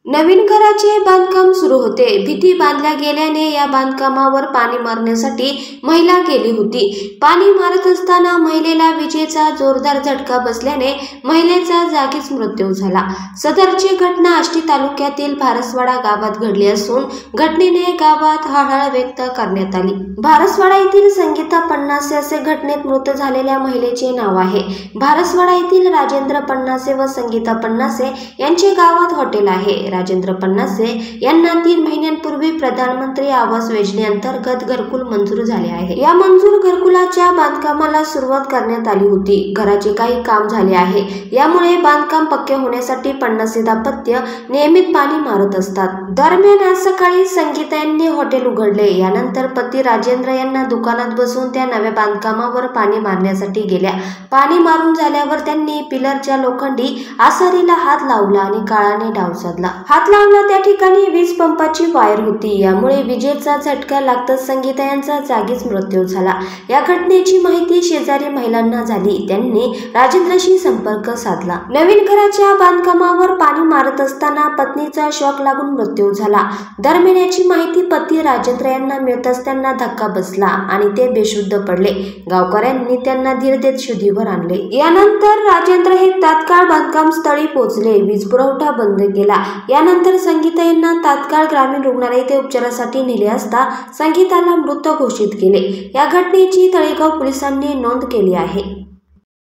नवीन घराचे बांधकाम सुरू होते. भीती बांधल्या गेल्याने या बांधकामावर पाणी मारण्यासाठी महिला गेली होती. पाणी मारत असताना महिलेला विजेचा जोरदार झटका बसल्याने महिलेचा जागीच मृत्यू झाला. सदरची घटना आष्टी तालुक्यातील भारसवाडा गावात घडली असून घटनेने गावात हळहळ व्यक्त करण्यात आली. भारसवाडा येथील संगीता पन्नासे असे घटनेत मृत झालेल्या महिलेचे नाव आहे. भारसवाडा येथील राजेंद्र पन्नासे व संगीता पन्नासे यांचे गावात हॉटेल आहे. राजेंद्र पन्नासे यांना 3 महिन्यांपूर्वी प्रधानमंत्री आवास योजनेअंतर्गत घरकुल मंजूर झाले आहे. या मंजूर घरकुलाच्या बांधकामाला सुरुवात करण्यात आली होती. घराचे काही काम झाले आहे. यामुळे बांधकाम पक्के होण्यासाठी पन्नासे दाम्पत्य नियमित पाणी मारत असतात. दरम्यान आज सकाळी संगीता यांनी हॉटेल उघडले. यानंतर पती राजेंद्र यांना दुकानात बसून त्या नव्या बांधकामावर पाणी मारण्यासाठी गेल्या. पाणी मारून झाल्यावर त्यांनी पिलरच्या लोखंडी आसारीला हात लावला आणि काळाने डाव साधला. हात लावला त्या ठिकाणी वीज पंपाची वायर होती. यामुळे विजेचा झटका लागताच संगीता यांचा जागीच मृत्यू झाला. या घटनेची माहिती शेजारी महिलांना झाली. त्यांनी राजेंद्रशी संपर्क साधला. नवीन घराच्या बांधकामावर पाणी मारत असताना पत्नीचा शॉक लागून मृत्यू झाला. दरम्यान याची माहिती पती राजेंद्र यांना मिळताच त्यांना धक्का बसला आणि ते बेशुद्ध पडले. गावकऱ्यांनी त्यांना धीर देत शुद्धीवर आणले. यानंतर राजेंद्र हे तात्काळ बांधकाम स्थळी पोहोचले. वीज पुरवठा बंद केला. यानंतर संगीता यांना तात्काळ ग्रामीण रुग्णालय येथे उपचारासाठी नेले असता संगीताला मृत घोषित केले. या घटनेची तळेगाव पोलिसांनी नोंद केली आहे.